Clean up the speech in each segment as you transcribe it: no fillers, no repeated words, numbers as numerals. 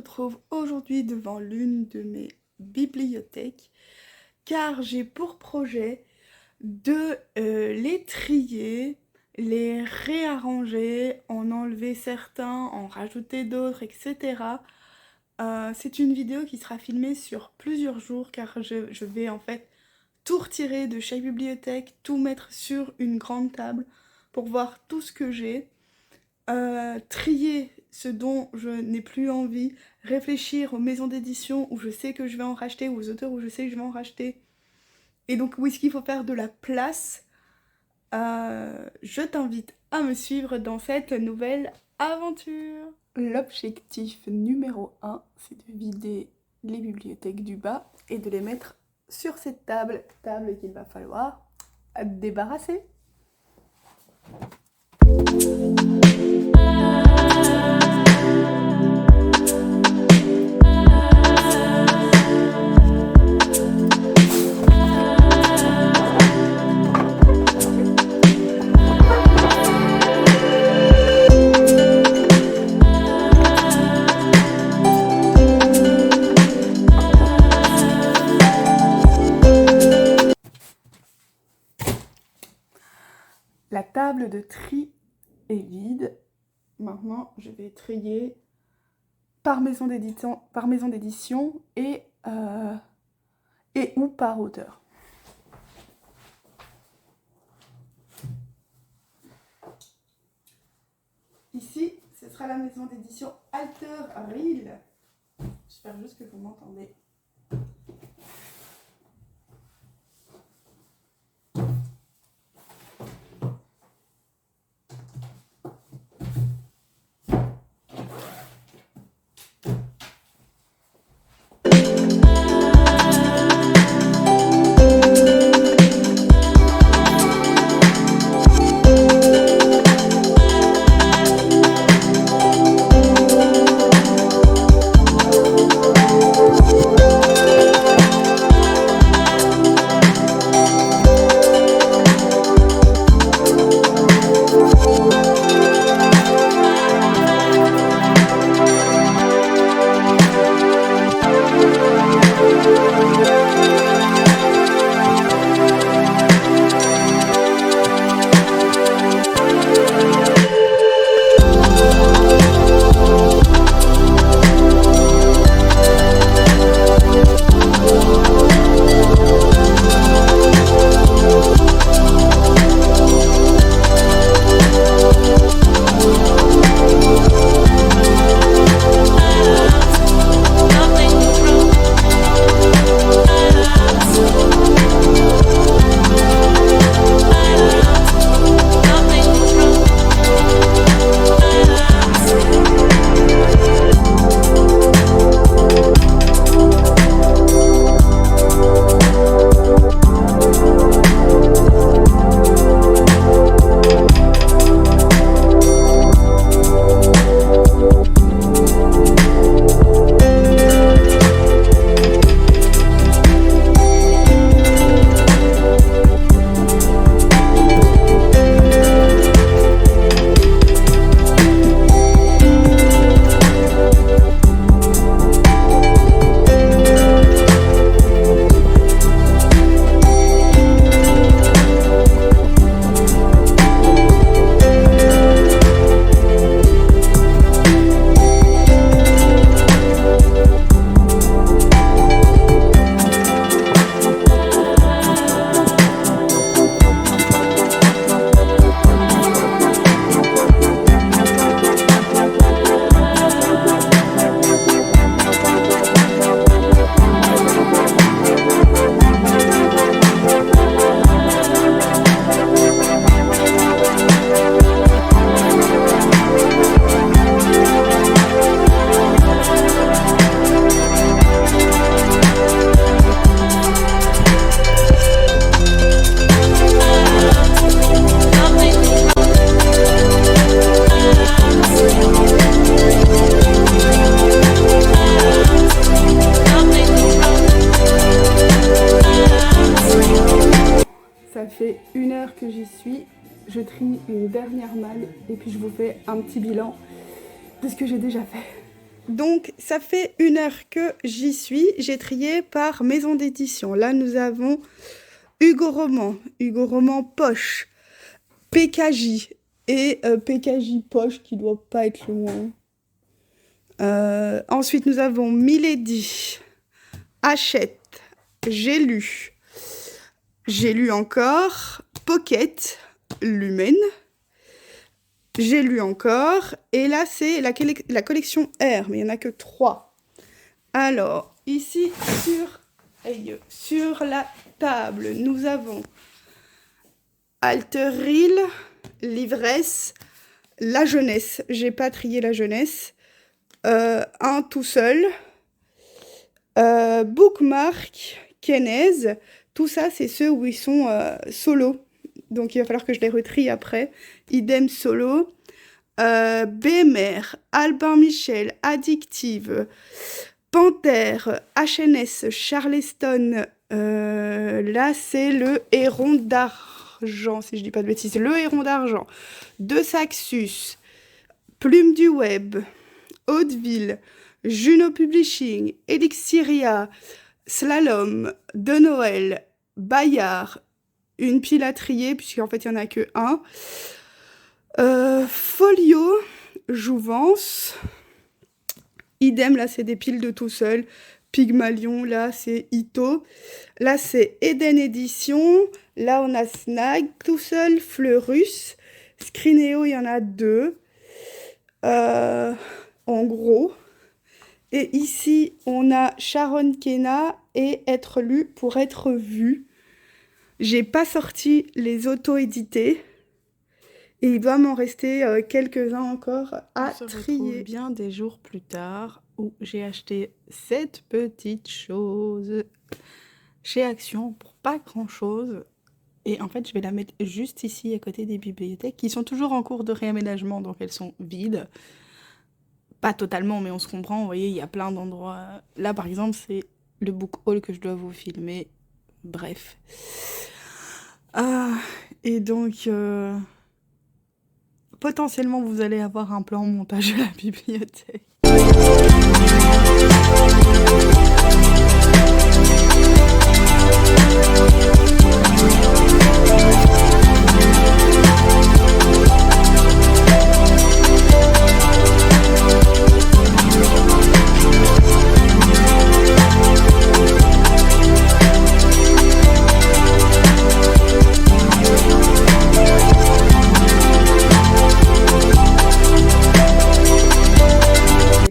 retrouve aujourd'hui devant l'une de mes bibliothèques car j'ai pour projet de les trier, les réarranger, en enlever certains, en rajouter d'autres, etc. C'est une vidéo qui sera filmée sur plusieurs jours car je vais en fait tout retirer de chaque bibliothèque, tout mettre sur une grande table pour voir tout ce que j'ai. Trier ce dont je n'ai plus envie, réfléchir aux maisons d'édition où je sais que je vais en racheter, ou aux auteurs où je sais que je vais en racheter, et donc où est-ce qu'il faut faire de la place. Je t'invite à me suivre dans cette nouvelle aventure. L'objectif numéro 1, c'est de vider les bibliothèques du bas et de les mettre sur cette table qu'il va falloir débarrasser. La table de tri est vide. Maintenant, je vais trier par maison d'édition et ou par auteur. Ici, ce sera la maison d'édition Alter Reel. J'espère juste que vous m'entendez. Ça fait 1 heure que j'y suis, je trie une dernière malle et puis je vous fais un petit bilan de ce que j'ai déjà fait. Donc, ça fait 1 heure que j'y suis. J'ai trié par maison d'édition. Là, nous avons Hugo Roman Poche, PKJ et PKJ Poche qui doit pas être loin. Ensuite, nous avons Milady, Hachette, J'ai lu encore, Pocket, Lumen, J'ai lu encore, et là c'est la collection R, mais il n'y en a que 3. Alors, ici sur la table, nous avons Alteril, L'ivresse, La jeunesse, j'ai pas trié La jeunesse, un tout seul, Bookmark, Kenez, tout ça c'est ceux où ils sont solo, donc il va falloir que je les retrie après. Idem solo, BMR, Albin Michel, Addictive, Panthère, HNS, Charleston, là c'est le Héron d'argent, si je dis pas de bêtises, le Héron d'argent, De Saxus, Plume du Web, Hauteville, Juno Publishing, Elixiria, Slalom, De Noël, Bayard, une pile à trier, puisqu'en fait il n'y en a que un, Folio, Jouvence, idem, là c'est des piles de tout seul, Pygmalion, là c'est Ito, là c'est Eden Édition, là on a Snag, tout seul, Fleurus, Scrineo, il y en a 2, en gros. Et ici, on a Sharon Kena et Être lu pour être vu. J'ai pas sorti les auto-édités. Et il doit m'en rester quelques-uns encore à On se trier. retrouve bien des jours plus tard où j'ai acheté cette petite chose chez Action pour pas grand-chose. Et en fait, je vais la mettre juste ici à côté des bibliothèques qui sont toujours en cours de réaménagement, donc elles sont vides. Pas totalement, mais on se comprend. Vous voyez, il y a plein d'endroits. Là, par exemple, c'est le book haul que je dois vous filmer. Bref. Et donc, potentiellement, vous allez avoir un plan montage de la bibliothèque.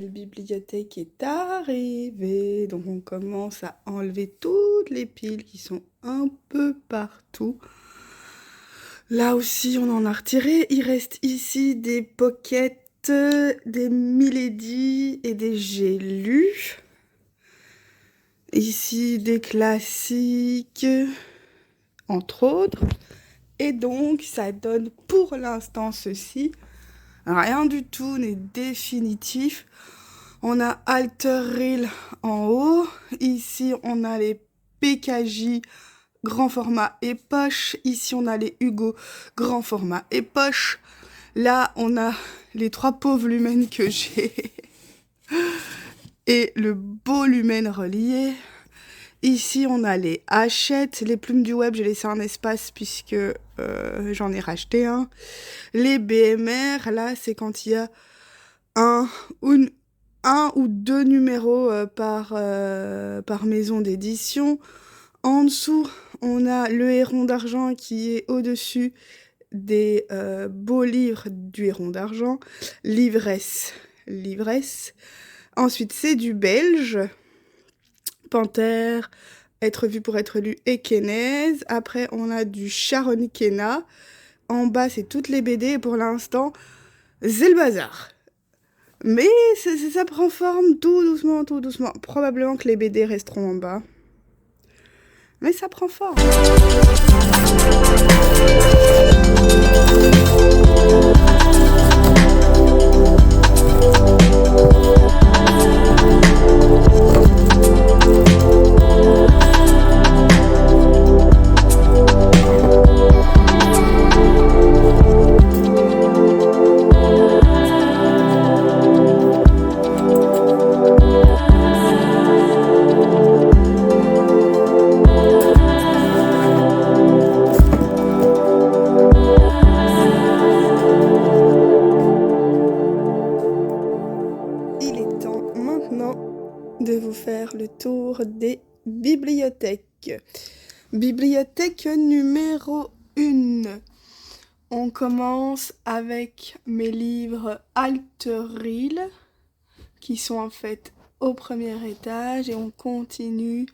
Bibliothèque est arrivée, donc on commence à enlever toutes les piles qui sont un peu partout. Là aussi on en a retiré, il reste ici des pockets, des Milady et des J'ai lu. Ici des classiques, entre autres, et donc ça donne pour l'instant ceci. Rien du tout n'est définitif. On a Alteril en haut. Ici, on a les PKJ grand format et poche. Ici, on a les Hugo grand format et poche. Là, on a les 3 pauvres lumens que j'ai. Et le beau lumen relié. Ici, on a les Hachette, les plumes du web, j'ai laissé un espace puisque j'en ai racheté un. Les BMR, là, c'est quand il y a un ou 2 numéros par maison d'édition. En dessous, on a le Héron d'argent qui est au-dessus des beaux livres du Héron d'argent. L'ivresse. Ensuite, c'est du belge. Panthère, Être vu pour être lu et Kenez. Après, on a du Sharon Kena. En bas, c'est toutes les BD. Et pour l'instant, c'est le bazar. Mais ça prend forme tout doucement, tout doucement. Probablement que les BD resteront en bas. Mais ça prend forme. faire le tour des bibliothèques. Bibliothèque numéro 1. On commence avec mes livres Alteril, qui sont en fait au premier étage, et on continue.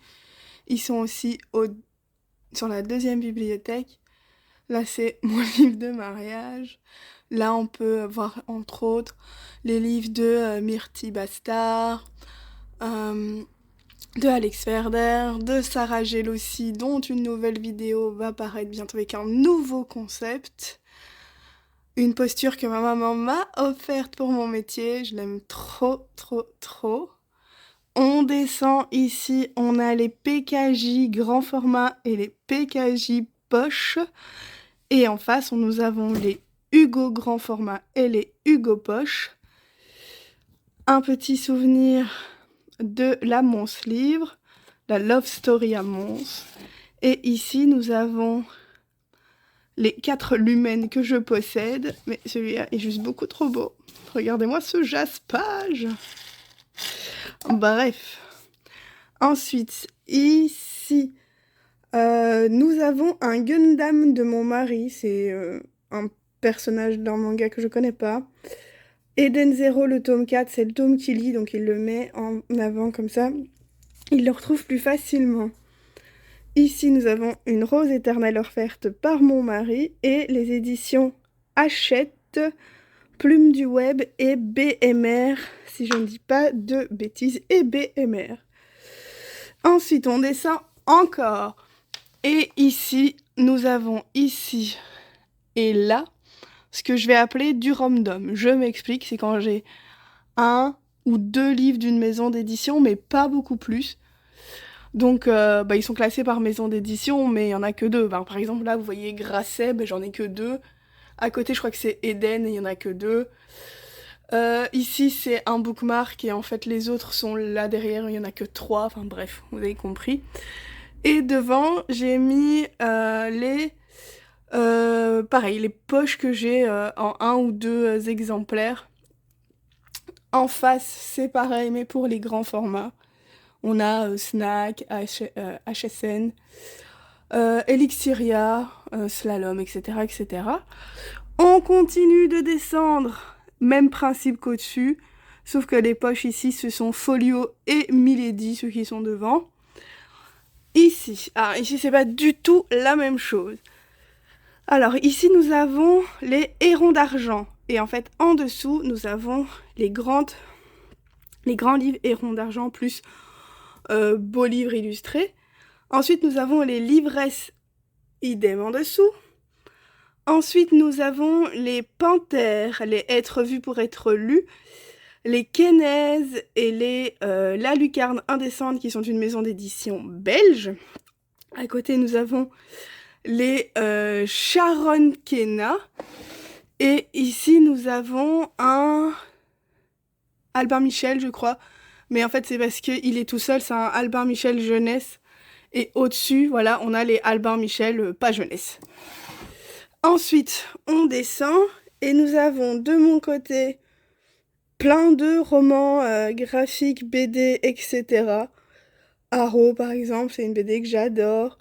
Ils sont aussi sur la deuxième bibliothèque. Là, c'est mon livre de mariage. Là, on peut voir, entre autres, les livres de Myrtille Bastard, de Alex Ferder, de Sarah Gelossi, dont une nouvelle vidéo va paraître bientôt avec un nouveau concept. Une posture que ma maman m'a offerte pour mon métier. Je l'aime trop, trop, trop. On descend ici, on a les PKJ grand format et les PKJ poche. Et en face, nous avons les Hugo grand format et les Hugo poche. Un petit souvenir de la Mons livre, la Love Story à Mons. Et ici, nous avons les 4 lumens que je possède. Mais celui-là est juste beaucoup trop beau. Regardez-moi ce jaspage. Bref. Ensuite, ici, nous avons un Gundam de mon mari. C'est un personnage d'un manga que je connais pas. Eden Zero, le tome 4, c'est le tome qu'il lit, donc il le met en avant comme ça. Il le retrouve plus facilement. Ici, nous avons une rose éternelle offerte par mon mari et les éditions Hachette, Plume du Web et BMR, si je ne dis pas de bêtises, et BMR. Ensuite, on descend encore. Et ici, nous avons ici et là ce que je vais appeler du random. Je m'explique, c'est quand j'ai 1 ou 2 livres d'une maison d'édition, mais pas beaucoup plus. Donc, ils sont classés par maison d'édition, mais il n'y en a que 2. Par exemple, là, vous voyez Grasset, j'en ai que 2. À côté, je crois que c'est Eden, et il n'y en a que 2. Ici, c'est un bookmark, et en fait, les autres sont là derrière, il n'y en a que 3. Enfin bref, vous avez compris. Et devant, j'ai mis pareil, les poches que j'ai en 1 ou 2 exemplaires. En face, c'est pareil, mais pour les grands formats. On a Snack, HSN, Elixiria, Slalom, etc., etc. On continue de descendre. Même principe qu'au-dessus. Sauf que les poches ici, ce sont Folio et Milady, ceux qui sont devant. Ici, c'est pas du tout la même chose. Alors, ici, nous avons les hérons d'argent. Et en fait, en dessous, nous avons les grands livres hérons d'argent plus beaux livres illustrés. Ensuite, nous avons les livresses idem en dessous. Ensuite, nous avons les panthères, les être vus pour être lus, les Kénèzes et les La Lucarne Indécente, qui sont une maison d'édition belge. À côté, nous avons les Sharon Kena. Et ici, nous avons un Albin Michel, je crois. Mais en fait, c'est parce qu'il est tout seul, c'est un Albin Michel jeunesse. Et au-dessus, voilà, on a les Albin Michel pas jeunesse. Ensuite, on descend et nous avons de mon côté plein de romans graphiques, BD, etc. Arrow, par exemple, c'est une BD que j'adore.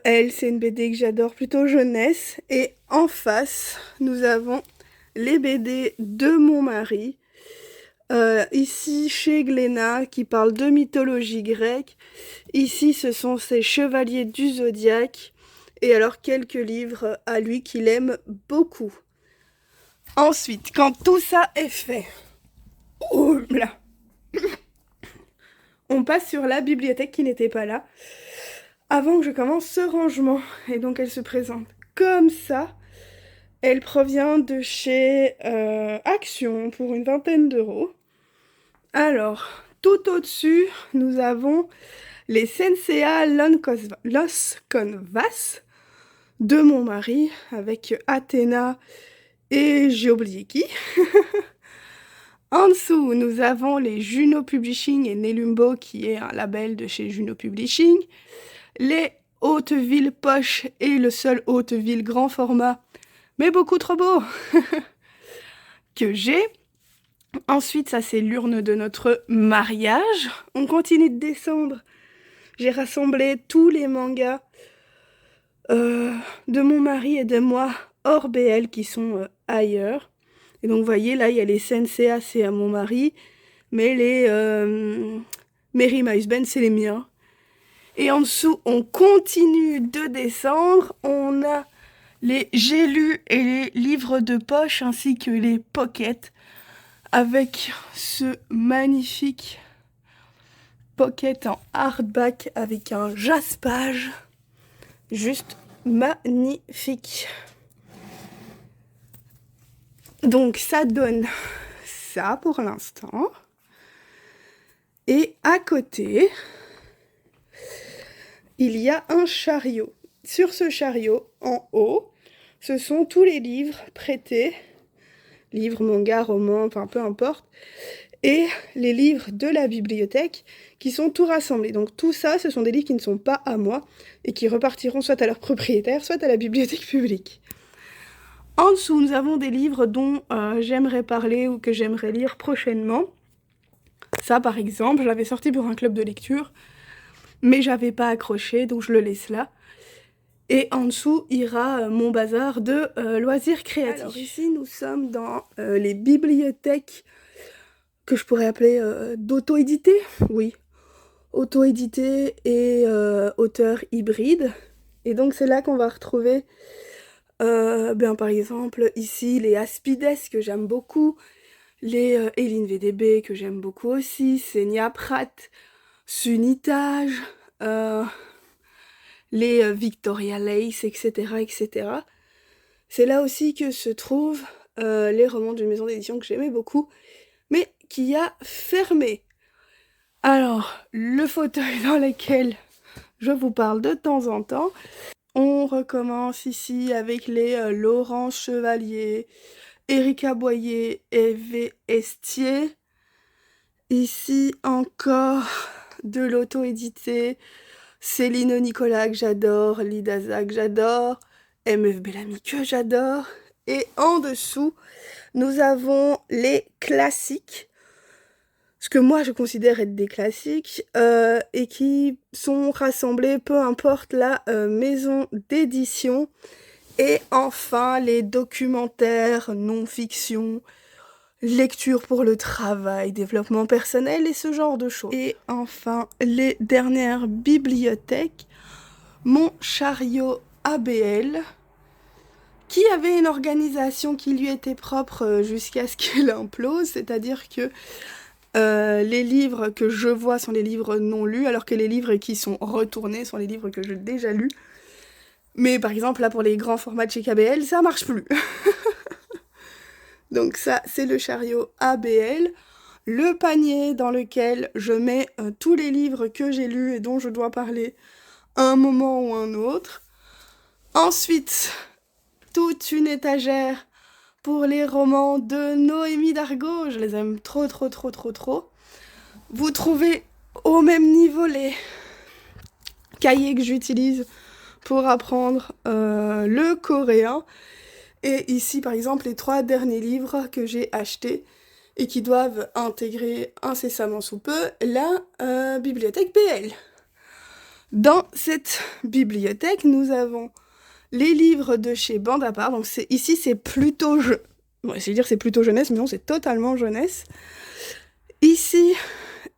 Elle, c'est une BD que j'adore, plutôt jeunesse. Et en face, nous avons les BD de mon mari. Ici, chez Glénat, qui parle de mythologie grecque. Ici, ce sont ses Chevaliers du Zodiaque. Et alors, quelques livres à lui qu'il aime beaucoup. Ensuite, quand tout ça est fait, oh là, on passe sur la bibliothèque qui n'était pas là. Avant que je commence ce rangement, et donc elle se présente comme ça. Elle provient de chez Action pour une 20aine d'euros. Alors, tout au-dessus, nous avons les Sensea Los Convas de mon mari, avec Athéna et j'ai oublié qui. En dessous, nous avons les Juno Publishing et Nelumbo, qui est un label de chez Juno Publishing. Les Hauteville Poche et le seul Hauteville grand format, mais beaucoup trop beau, que j'ai. Ensuite, ça c'est l'urne de notre mariage. On continue de descendre. J'ai rassemblé tous les mangas de mon mari et de moi hors BL qui sont ailleurs. Et donc vous voyez, là il y a les Senseiya, c'est à mon mari, mais les Mary My Husband, c'est les miens. Et en dessous, on continue de descendre. On a les J'ai lu et les livres de poche ainsi que les pockets avec ce magnifique pocket en hardback avec un jaspage. Juste magnifique. Donc ça donne ça pour l'instant. Et à côté, il y a un chariot. Sur ce chariot, en haut, ce sont tous les livres prêtés, livres, mangas, romans, enfin peu importe, et les livres de la bibliothèque qui sont tout rassemblés. Donc tout ça, ce sont des livres qui ne sont pas à moi et qui repartiront soit à leur propriétaire, soit à la bibliothèque publique. En dessous, nous avons des livres dont j'aimerais parler ou que j'aimerais lire prochainement. Ça, par exemple, je l'avais sorti pour un club de lecture, mais j'avais pas accroché, donc je le laisse là. Et en dessous ira mon bazar de loisirs créatifs. Alors ici, nous sommes dans les bibliothèques que je pourrais appeler d'auto-édité. Oui, auto-édité et auteur hybride. Et donc c'est là qu'on va retrouver, par exemple, ici, les Aspides que j'aime beaucoup, les Eileen VDB que j'aime beaucoup aussi, Senia Pratt, Sunitage, les Victoria Lace, etc., etc. C'est là aussi que se trouvent les romans d'une maison d'édition que j'aimais beaucoup, mais qui a fermé. Alors, le fauteuil dans lequel je vous parle de temps en temps, on recommence ici avec les Laurent Chevalier, Erika Boyer et V. Estier. Ici encore de l'auto-édité, Céline Nicolas que j'adore, Lidaza que j'adore, MF Bellamy que j'adore. Et en dessous, nous avons les classiques, ce que moi je considère être des classiques, et qui sont rassemblés peu importe la maison d'édition. Et enfin, les documentaires, non-fiction, lecture pour le travail, développement personnel et ce genre de choses. Et enfin, les dernières bibliothèques, mon chariot ABL, qui avait une organisation qui lui était propre jusqu'à ce qu'il implose, c'est-à-dire que les livres que je vois sont les livres non lus, alors que les livres qui sont retournés sont les livres que j'ai déjà lus. Mais par exemple, là, pour les grands formats de chez KBL, ça marche plus. Donc ça, c'est le chariot ABL. Le panier dans lequel je mets tous les livres que j'ai lus et dont je dois parler à un moment ou un autre. Ensuite, toute une étagère pour les romans de Noémie Dargaud. Je les aime trop, trop, trop, trop, trop. Vous trouvez au même niveau les cahiers que j'utilise pour apprendre le coréen. Et ici, par exemple, les 3 derniers livres que j'ai achetés et qui doivent intégrer incessamment sous peu la bibliothèque BL. Dans cette bibliothèque, nous avons les livres de chez Bande à part. Donc ici, c'est plutôt... Bon, je vais dire c'est plutôt jeunesse, mais non, c'est totalement jeunesse. Ici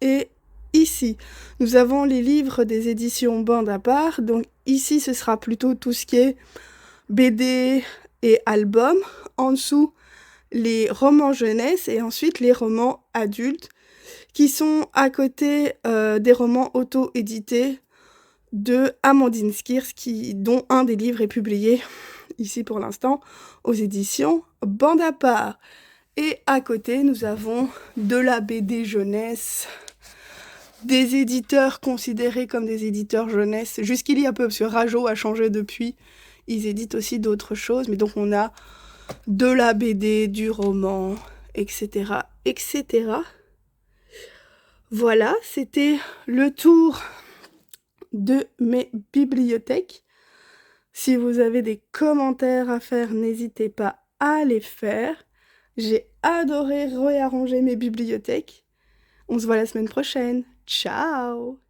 et ici, nous avons les livres des éditions Bande à part. Donc ici, ce sera plutôt tout ce qui est BD et albums. En dessous, les romans jeunesse et ensuite les romans adultes qui sont à côté des romans auto-édités de Amandine Skirs, dont un des livres est publié ici pour l'instant aux éditions Bande à part. Et à côté, nous avons de la BD jeunesse, des éditeurs considérés comme des éditeurs jeunesse, jusqu'il y a peu, parce que Rajo a changé depuis, ils éditent aussi d'autres choses, mais donc on a de la BD, du roman, etc., etc. Voilà, c'était le tour de mes bibliothèques. Si vous avez des commentaires à faire, n'hésitez pas à les faire. J'ai adoré réarranger mes bibliothèques. On se voit la semaine prochaine. Ciao!